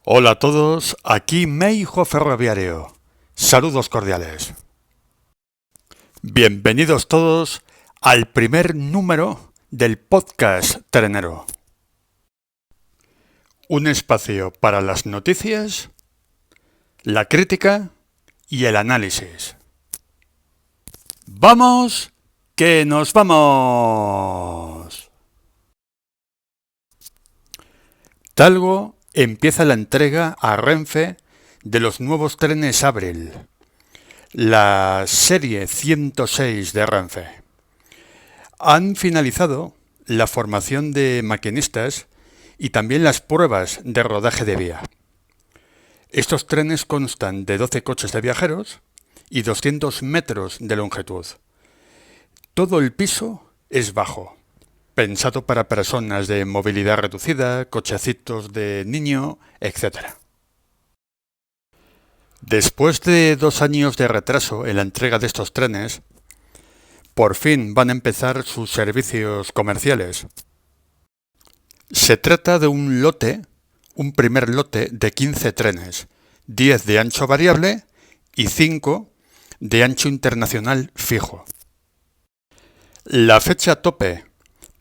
Hola a todos, aquí Meijo Ferroviario. Saludos cordiales. Bienvenidos todos al primer número del podcast Trenero. Un espacio para las noticias, la crítica y el análisis. ¡Vamos, que nos vamos! Talgo empieza la entrega a Renfe de los nuevos trenes Abril, la serie 106 de Renfe. Han finalizado la formación de maquinistas y también las pruebas de rodaje de vía. Estos trenes constan de 12 coches de viajeros y 200 metros de longitud. Todo el piso es bajo, pensado para personas de movilidad reducida, cochecitos de niño, etc. Después de 2 años de retraso en la entrega de estos trenes, por fin van a empezar sus servicios comerciales. Se trata de un primer lote de 15 trenes, 10 de ancho variable y 5 de ancho internacional fijo. La fecha tope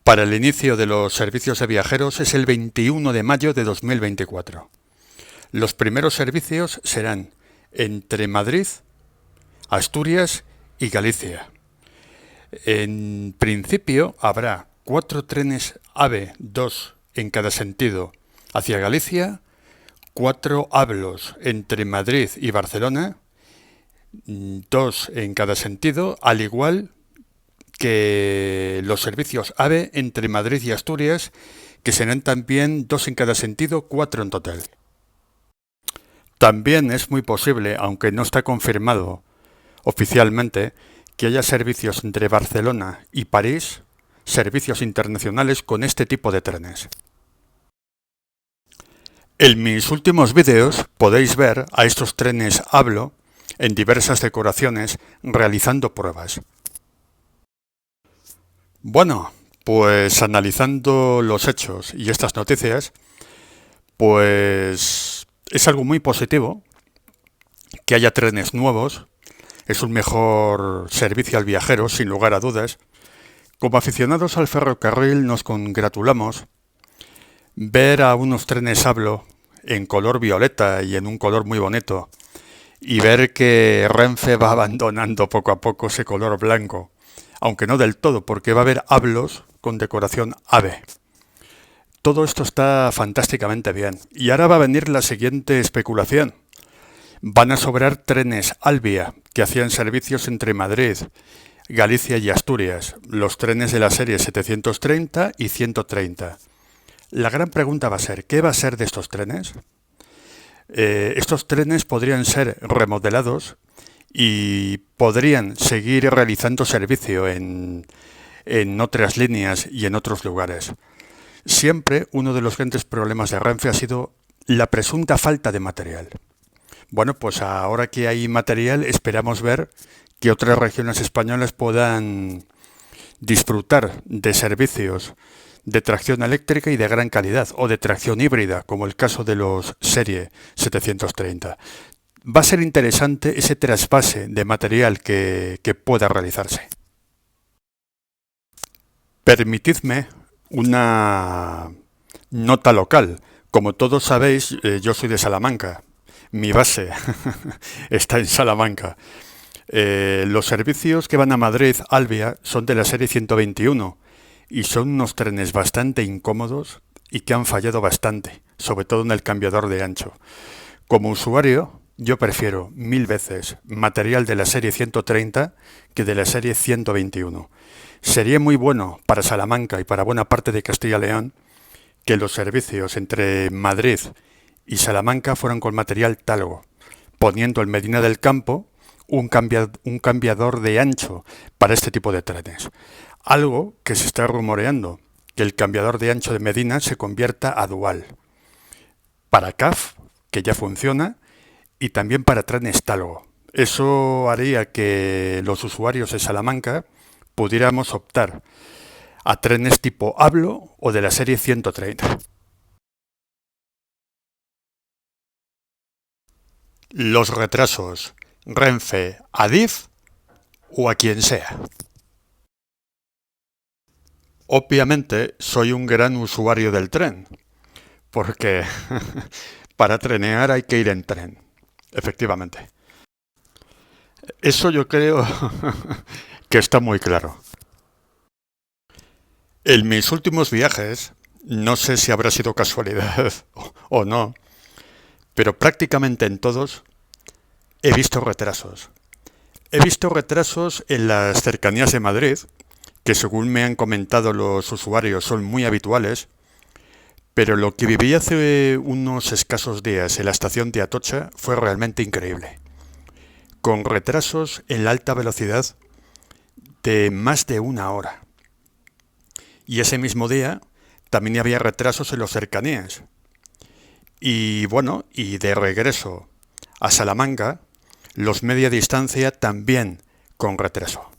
para el inicio de los servicios de viajeros es el 21 de mayo de 2024. Los primeros servicios serán entre Madrid, Asturias y Galicia. En principio habrá 4 trenes AVE, 2 en cada sentido hacia Galicia, 4 ABLOS entre Madrid y Barcelona, 2 en cada sentido, al igual que los servicios AVE entre Madrid y Asturias, que serán también 2 en cada sentido, 4 en total. También es muy posible, aunque no está confirmado oficialmente, que haya servicios entre Barcelona y París, servicios internacionales con este tipo de trenes. En mis últimos vídeos podéis ver a estos trenes ABLO en diversas decoraciones realizando pruebas. Bueno, pues analizando los hechos y estas noticias, pues es algo muy positivo que haya trenes nuevos. Es un mejor servicio al viajero, sin lugar a dudas. Como aficionados al ferrocarril nos congratulamos ver a unos trenes ABLO en color violeta y en un color muy bonito, y ver que Renfe va abandonando poco a poco ese color blanco, aunque no del todo, porque va a haber ABLOS con decoración AVE. Todo esto está fantásticamente bien. Y ahora va a venir la siguiente especulación. Van a sobrar trenes Alvia, que hacían servicios entre Madrid, Galicia y Asturias, los trenes de la serie 730 y 130. La gran pregunta va a ser, ¿qué va a ser de estos trenes? Estos trenes podrían ser remodelados y podrían seguir realizando servicio en otras líneas y en otros lugares. Siempre uno de los grandes problemas de Renfe ha sido la presunta falta de material. Bueno, pues ahora que hay material, esperamos ver que otras regiones españolas puedan disfrutar de servicios de tracción eléctrica y de gran calidad, o de tracción híbrida, como el caso de los Serie 730. Va a ser interesante ese trasvase de material que pueda realizarse. Permitidme una nota local. Como todos sabéis, yo soy de Salamanca. Mi base está en Salamanca. Los servicios que van a Madrid, Alvia, son de la serie 121 y son unos trenes bastante incómodos y que han fallado bastante, sobre todo en el cambiador de ancho. Como usuario, yo prefiero 1000 veces material de la serie 130 que de la serie 121. Sería muy bueno para Salamanca y para buena parte de Castilla y León que los servicios entre Madrid y Salamanca fueran con material Talgo, poniendo en Medina del Campo un cambiador de ancho para este tipo de trenes. Algo que se está rumoreando, que el cambiador de ancho de Medina se convierta a dual. Para CAF, que ya funciona, y también para trenes Talgo. Eso haría que los usuarios de Salamanca pudiéramos optar a trenes tipo ABLO o de la serie 130. los retrasos, Renfe, Adif o a quien sea. Obviamente soy un gran usuario del tren, porque para trenear hay que ir en tren, efectivamente. Eso yo creo que está muy claro. En mis últimos viajes, no sé si habrá sido casualidad o no, pero prácticamente en todos he visto retrasos. He visto retrasos en las cercanías de Madrid, que según me han comentado los usuarios son muy habituales, pero lo que viví hace unos escasos días en la estación de Atocha fue realmente increíble, con retrasos en la alta velocidad de más de una hora. Y ese mismo día también había retrasos en las cercanías. Y bueno, y de regreso a Salamanca, los media distancia también con retraso.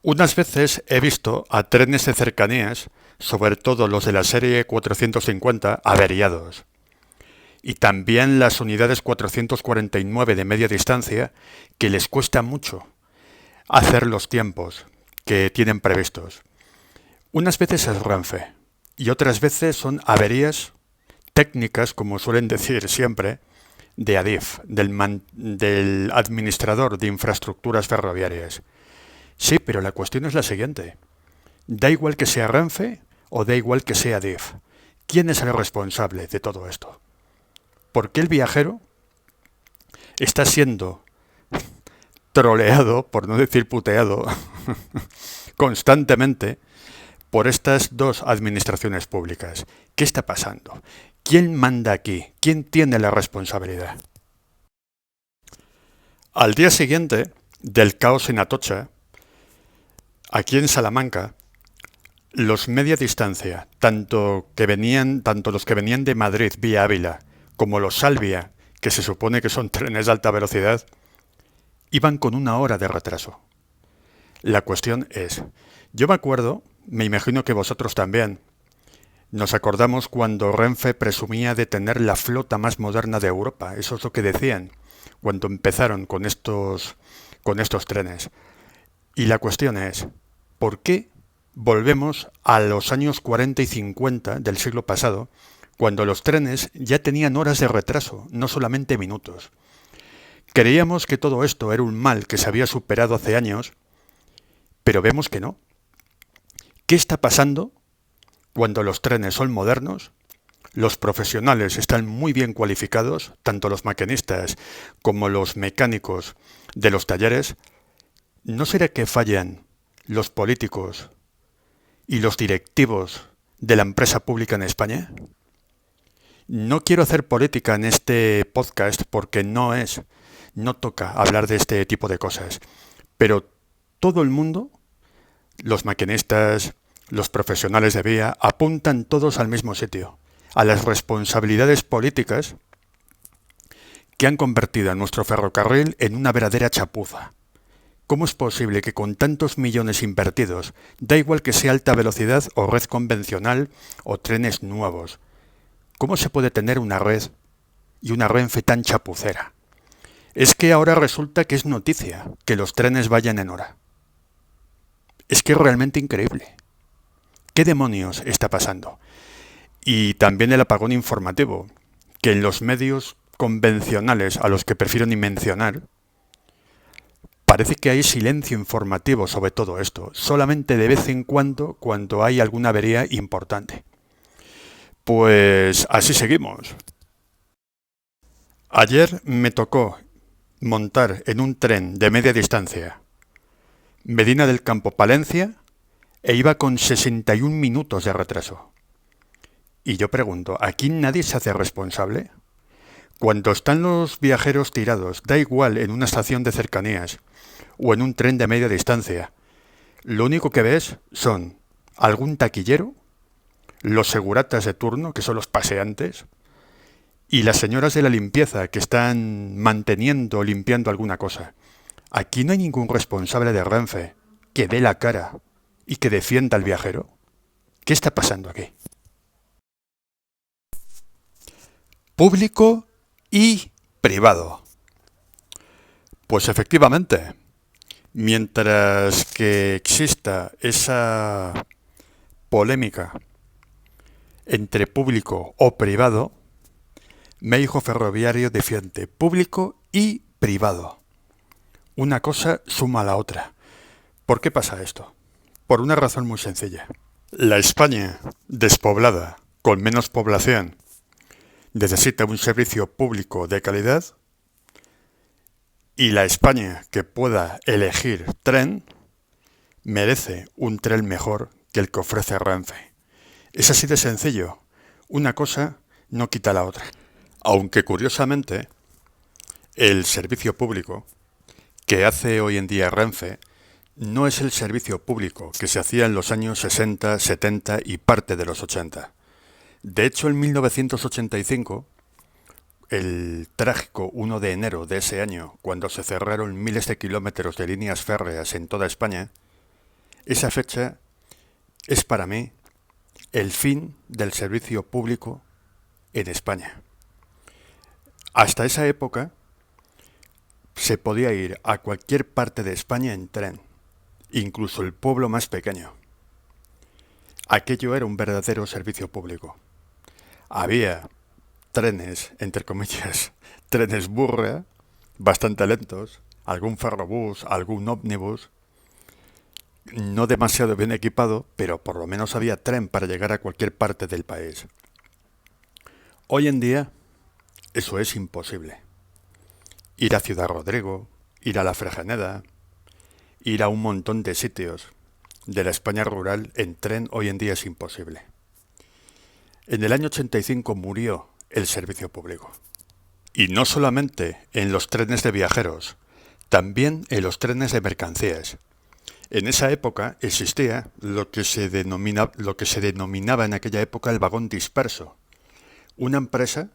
Unas veces he visto a trenes de cercanías, sobre todo los de la serie 450, averiados. Y también las unidades 449 de media distancia, que les cuesta mucho hacer los tiempos que tienen previstos. Unas veces es Renfe y otras veces son averías técnicas, como suelen decir siempre, de Adif, del administrador de infraestructuras ferroviarias. Sí, pero la cuestión es la siguiente. Da igual que sea Renfe o da igual que sea Adif. ¿Quién es el responsable de todo esto? ¿Por qué el viajero está siendo troleado, por no decir puteado, constantemente por estas dos administraciones públicas? ¿Qué está pasando? ¿Quién manda aquí? ¿Quién tiene la responsabilidad? Al día siguiente del caos en Atocha, aquí en Salamanca, los media distancia, tanto los que venían de Madrid vía Ávila, como los Salvia, que se supone que son trenes de alta velocidad, iban con una hora de retraso. La cuestión es, yo me acuerdo, me imagino que vosotros también, nos acordamos cuando Renfe presumía de tener la flota más moderna de Europa, eso es lo que decían cuando empezaron con estos trenes. Y la cuestión es, ¿por qué volvemos a los años 40 y 50 del siglo pasado, cuando los trenes ya tenían horas de retraso, no solamente minutos? Creíamos que todo esto era un mal que se había superado hace años, pero vemos que no. ¿Qué está pasando cuando los trenes son modernos? Los profesionales están muy bien cualificados, tanto los maquinistas como los mecánicos de los talleres. ¿No será que fallan los políticos y los directivos de la empresa pública en España? No quiero hacer política en este podcast porque no toca hablar de este tipo de cosas, pero todo el mundo, los maquinistas, los profesionales de vía, apuntan todos al mismo sitio, a las responsabilidades políticas que han convertido a nuestro ferrocarril en una verdadera chapuza. ¿Cómo es posible que con tantos millones invertidos, da igual que sea alta velocidad o red convencional o trenes nuevos, cómo se puede tener una red y una Renfe tan chapucera? Es que ahora resulta que es noticia que los trenes vayan en hora. Es que es realmente increíble. ¿Qué demonios está pasando? Y también el apagón informativo, que en los medios convencionales, a los que prefiero ni mencionar, parece que hay silencio informativo sobre todo esto, solamente de vez en cuando hay alguna avería importante. Pues así seguimos. Ayer me tocó montar en un tren de media distancia Medina del Campo-Palencia e iba con 61 minutos de retraso. Y yo pregunto, ¿aquí nadie se hace responsable? Cuando están los viajeros tirados, da igual en una estación de cercanías o en un tren de media distancia, lo único que ves son algún taquillero, los seguratas de turno, que son los paseantes, y las señoras de la limpieza que están manteniendo o limpiando alguna cosa. Aquí no hay ningún responsable de Renfe que dé la cara y que defienda al viajero. ¿Qué está pasando aquí? Público y privado. Pues efectivamente, mientras que exista esa polémica entre público o privado, México Ferroviario defiende público y privado. Una cosa suma a la otra. ¿Por qué pasa esto? Por una razón muy sencilla. La España despoblada, con menos población, necesita un servicio público de calidad, y la España que pueda elegir tren merece un tren mejor que el que ofrece Renfe. Es así de sencillo. Una cosa no quita la otra. Aunque curiosamente, el servicio público que hace hoy en día Renfe no es el servicio público que se hacía en los años 60, 70 y parte de los 80. De hecho, en 1985, el trágico 1 de enero de ese año, cuando se cerraron miles de kilómetros de líneas férreas en toda España, esa fecha es para mí el fin del servicio público en España. Hasta esa época se podía ir a cualquier parte de España en tren, incluso el pueblo más pequeño. Aquello era un verdadero servicio público. Había trenes, entre comillas, trenes burra, bastante lentos, algún ferrobús, algún ómnibus, no demasiado bien equipado, pero por lo menos había tren para llegar a cualquier parte del país. Hoy en día, eso es imposible. Ir a Ciudad Rodrigo, ir a La Fregeneda, ir a un montón de sitios de la España rural en tren hoy en día es imposible. En el año 85 murió el servicio público. Y no solamente en los trenes de viajeros, también en los trenes de mercancías. En esa época existía lo que se denominaba en aquella época el vagón disperso. Una empresa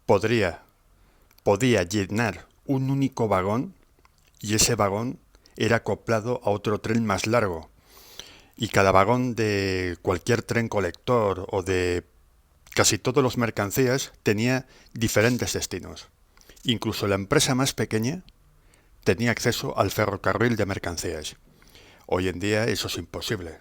podía llenar un único vagón y ese vagón era acoplado a otro tren más largo. Y cada vagón de cualquier tren colector o de casi todas las mercancías tenía diferentes destinos. Incluso la empresa más pequeña tenía acceso al ferrocarril de mercancías. Hoy en día eso es imposible,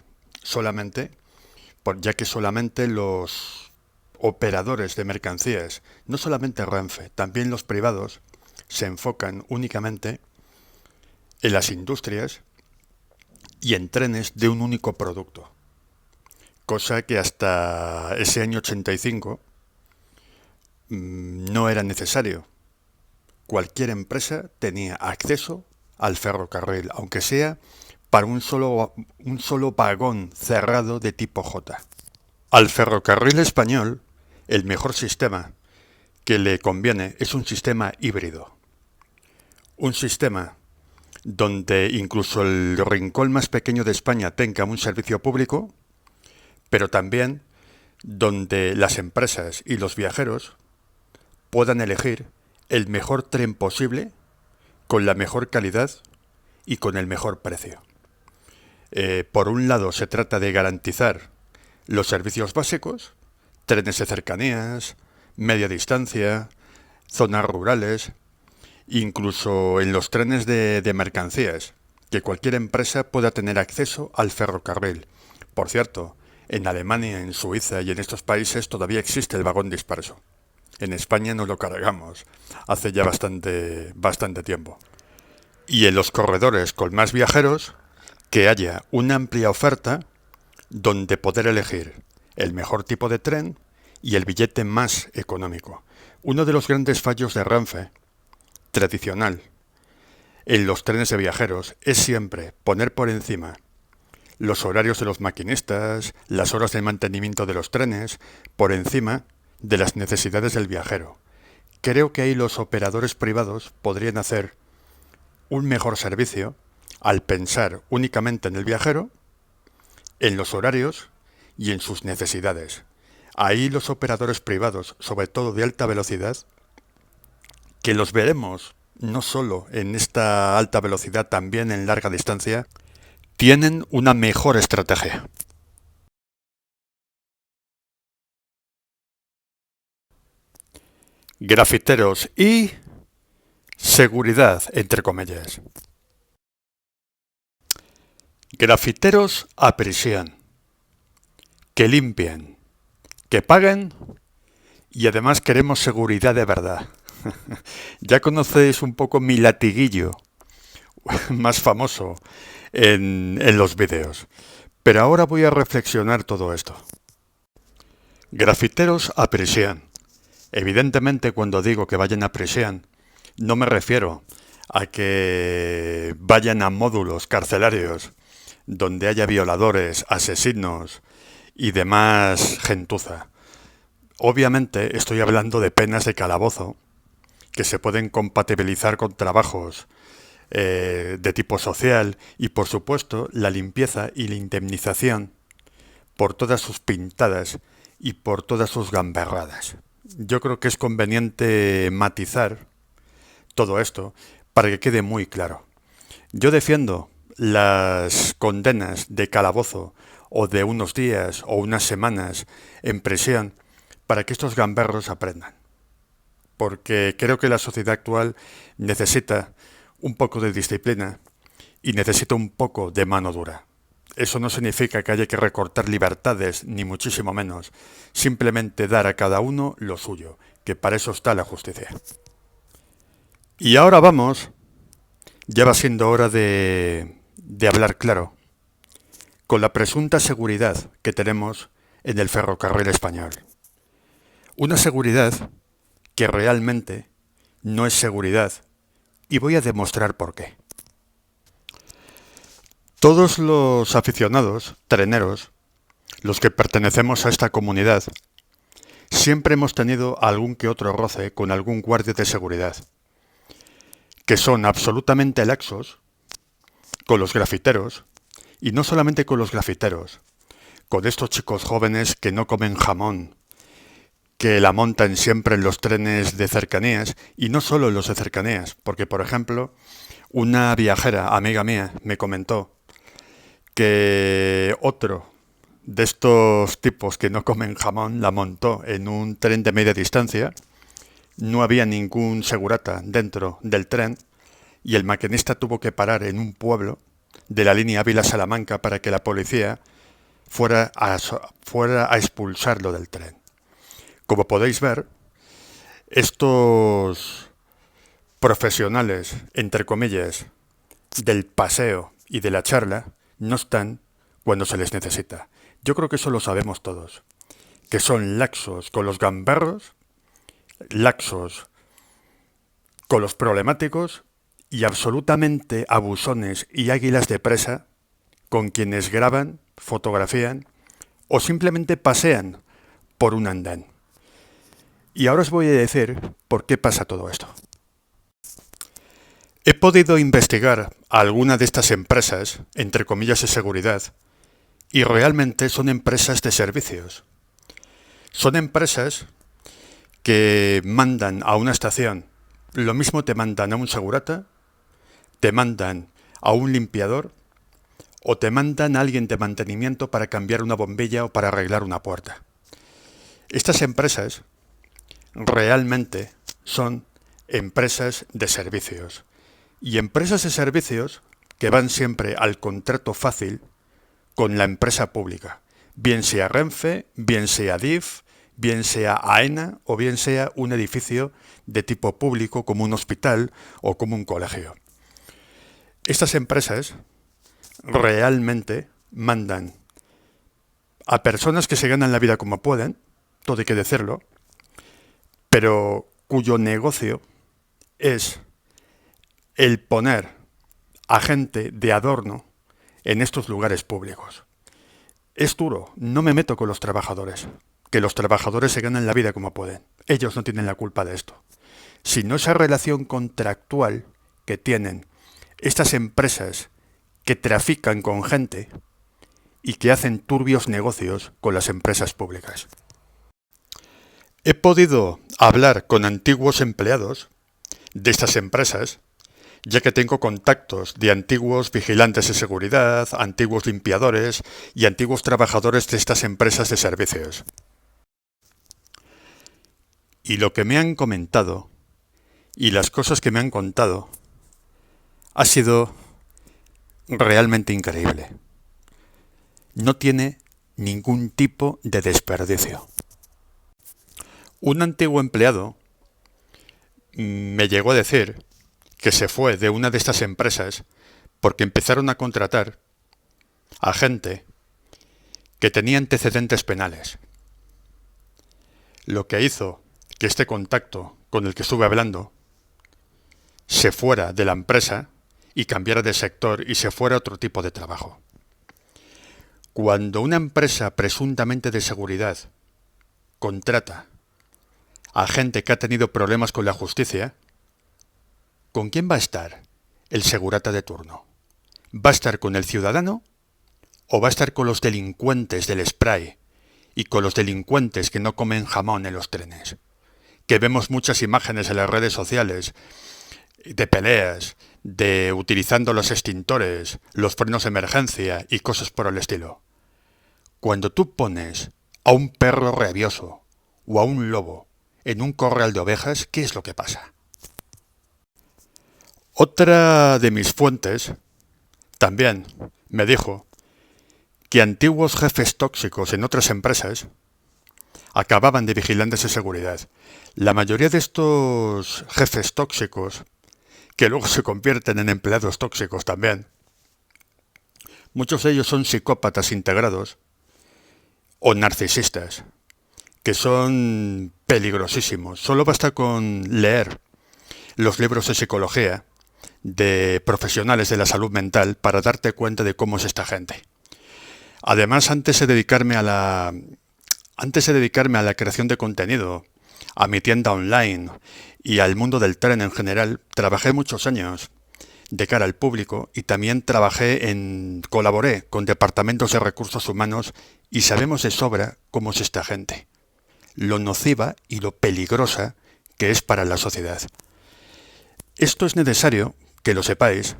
ya que solamente los operadores de mercancías, no solamente Renfe, también los privados, se enfocan únicamente en las industrias y en trenes de un único producto, cosa que hasta ese año 85 no era necesario. Cualquier empresa tenía acceso al ferrocarril, aunque sea para un solo vagón cerrado de tipo J. Al ferrocarril español, el mejor sistema que le conviene es un sistema híbrido. Un sistema donde incluso el rincón más pequeño de España tenga un servicio público, pero también donde las empresas y los viajeros puedan elegir el mejor tren posible, con la mejor calidad y con el mejor precio. Por un lado se trata de garantizar los servicios básicos, trenes de cercanías, media distancia, zonas rurales, incluso en los trenes de mercancías, que cualquier empresa pueda tener acceso al ferrocarril. Por cierto, en Alemania, en Suiza y en estos países todavía existe el vagón disperso. En España nos lo cargamos hace ya bastante tiempo. Y en los corredores con más viajeros, que haya una amplia oferta donde poder elegir el mejor tipo de tren y el billete más económico. Uno de los grandes fallos de Renfe, tradicional, en los trenes de viajeros, es siempre poner por encima los horarios de los maquinistas, las horas de mantenimiento de los trenes, por encima de las necesidades del viajero. Creo que ahí los operadores privados podrían hacer un mejor servicio al pensar únicamente en el viajero, en los horarios y en sus necesidades. Ahí los operadores privados, sobre todo de alta velocidad, que los veremos no solo en esta alta velocidad, también en larga distancia, tienen una mejor estrategia. grafiteros y seguridad, entre comillas. Grafiteros a prisión, que limpien, que paguen y además queremos seguridad de verdad. Ya conocéis un poco mi latiguillo más famoso en los vídeos, pero ahora voy a reflexionar todo esto. Grafiteros a prisión. Evidentemente, cuando digo que vayan a prisión, no me refiero a que vayan a módulos carcelarios donde haya violadores, asesinos y demás gentuza. Obviamente estoy hablando de penas de calabozo que se pueden compatibilizar con trabajos de tipo social y, por supuesto, la limpieza y la indemnización por todas sus pintadas y por todas sus gamberradas. Yo creo que es conveniente matizar todo esto para que quede muy claro. Yo defiendo las condenas de calabozo o de unos días o unas semanas en prisión para que estos gamberros aprendan. Porque creo que la sociedad actual necesita un poco de disciplina y necesita un poco de mano dura. Eso no significa que haya que recortar libertades, ni muchísimo menos. Simplemente dar a cada uno lo suyo, que para eso está la justicia. Y ahora vamos, ya va siendo hora de hablar claro, con la presunta seguridad que tenemos en el ferrocarril español. Una seguridad que realmente no es seguridad, y voy a demostrar por qué. Todos los aficionados, treneros, los que pertenecemos a esta comunidad, siempre hemos tenido algún que otro roce con algún guardia de seguridad, que son absolutamente laxos con los grafiteros, y no solamente con los grafiteros, con estos chicos jóvenes que no comen jamón, que la montan siempre en los trenes de cercanías, y no solo en los de cercanías, porque, por ejemplo, una viajera, amiga mía, me comentó que otro de estos tipos que no comen jamón la montó en un tren de media distancia, no había ningún segurata dentro del tren y el maquinista tuvo que parar en un pueblo de la línea Ávila-Salamanca para que la policía fuera a expulsarlo del tren. Como podéis ver, estos profesionales, entre comillas, del paseo y de la charla, no están cuando se les necesita. Yo creo que eso lo sabemos todos, que son laxos con los gamberros, laxos con los problemáticos y absolutamente abusones y águilas de presa con quienes graban, fotografían o simplemente pasean por un andén. Y ahora os voy a decir por qué pasa todo esto. He podido investigar a alguna de estas empresas, entre comillas de seguridad, y realmente son empresas de servicios. Son empresas que mandan a una estación, lo mismo te mandan a un segurata, te mandan a un limpiador o te mandan a alguien de mantenimiento para cambiar una bombilla o para arreglar una puerta. Estas empresas realmente son empresas de servicios. Y empresas de servicios que van siempre al contrato fácil con la empresa pública, bien sea Renfe, bien sea DIF, bien sea AENA o bien sea un edificio de tipo público como un hospital o como un colegio. Estas empresas realmente mandan a personas que se ganan la vida como pueden, todo hay que decirlo, pero cuyo negocio es el poner a gente de adorno en estos lugares públicos. Es duro, no me meto con los trabajadores, que los trabajadores se ganan la vida como pueden. Ellos no tienen la culpa de esto. Sino esa relación contractual que tienen estas empresas que trafican con gente y que hacen turbios negocios con las empresas públicas. He podido hablar con antiguos empleados de estas empresas, ya que tengo contactos de antiguos vigilantes de seguridad, antiguos limpiadores y antiguos trabajadores de estas empresas de servicios. Y lo que me han comentado y las cosas que me han contado ha sido realmente increíble. No tiene ningún tipo de desperdicio. Un antiguo empleado me llegó a decir que se fue de una de estas empresas porque empezaron a contratar a gente que tenía antecedentes penales. Lo que hizo que este contacto con el que estuve hablando se fuera de la empresa y cambiara de sector y se fuera a otro tipo de trabajo. Cuando una empresa presuntamente de seguridad contrata a gente que ha tenido problemas con la justicia, ¿con quién va a estar el segurata de turno? ¿Va a estar con el ciudadano o va a estar con los delincuentes del spray y con los delincuentes que no comen jamón en los trenes? Que vemos muchas imágenes en las redes sociales de peleas, de utilizando los extintores, los frenos de emergencia y cosas por el estilo. Cuando tú pones a un perro rabioso o a un lobo en un corral de ovejas, ¿qué es lo que pasa? Otra de mis fuentes también me dijo que antiguos jefes tóxicos en otras empresas acababan de vigilantes de seguridad. La mayoría de estos jefes tóxicos, que luego se convierten en empleados tóxicos también, muchos de ellos son psicópatas integrados o narcisistas, que son peligrosísimos. Solo basta con leer los libros de psicología de profesionales de la salud mental para darte cuenta de cómo es esta gente. Además, antes de dedicarme a la creación de contenido, a mi tienda online y al mundo del tren en general, trabajé muchos años de cara al público y también colaboré con departamentos de recursos humanos y sabemos de sobra cómo es esta gente, lo nociva y lo peligrosa que es para la sociedad. Esto es necesario que lo sepáis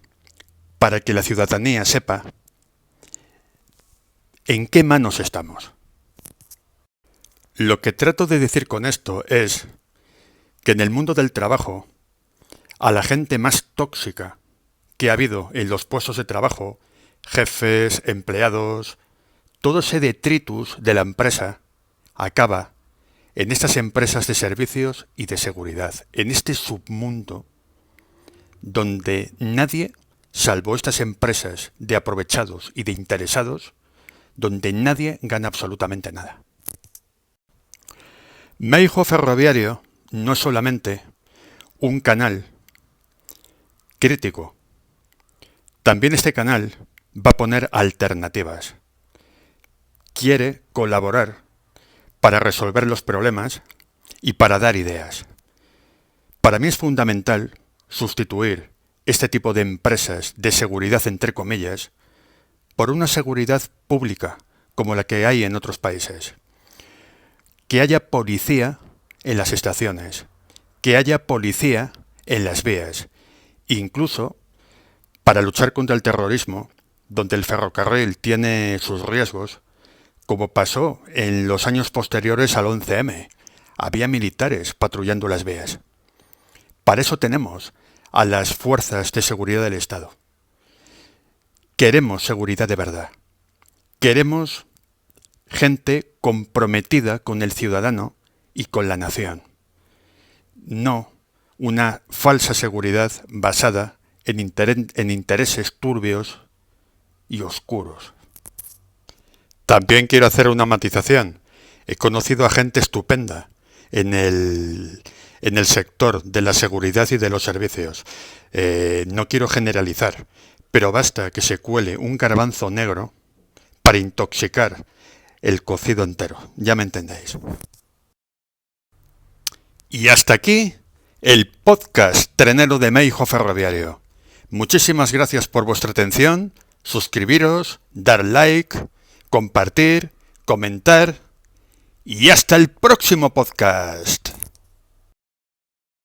para que la ciudadanía sepa en qué manos estamos. Lo que trato de decir con esto es que en el mundo del trabajo, a la gente más tóxica que ha habido en los puestos de trabajo, jefes, empleados, todo ese detritus de la empresa acaba en estas empresas de servicios y de seguridad, en este submundo donde nadie, salvo estas empresas de aprovechados y de interesados, donde nadie gana absolutamente nada. Meijo Ferroviario no es solamente un canal crítico, también este canal va a poner alternativas. Quiere colaborar para resolver los problemas y para dar ideas. Para mí es fundamental sustituir este tipo de empresas de seguridad, entre comillas, por una seguridad pública como la que hay en otros países. Que haya policía en las estaciones, que haya policía en las vías, incluso para luchar contra el terrorismo, donde el ferrocarril tiene sus riesgos, como pasó en los años posteriores al 11M. Había militares patrullando las vías. Para eso tenemos a las fuerzas de seguridad del Estado. Queremos seguridad de verdad. Queremos gente comprometida con el ciudadano y con la nación. No una falsa seguridad basada en intereses turbios y oscuros. También quiero hacer una matización. He conocido a gente estupenda en el sector de la seguridad y de los servicios. No quiero generalizar, pero basta que se cuele un garbanzo negro para intoxicar el cocido entero. Ya me entendéis. Y hasta aquí el podcast trenero de Meijo Ferroviario. Muchísimas gracias por vuestra atención. Suscribiros, dar like, compartir, comentar y hasta el próximo podcast.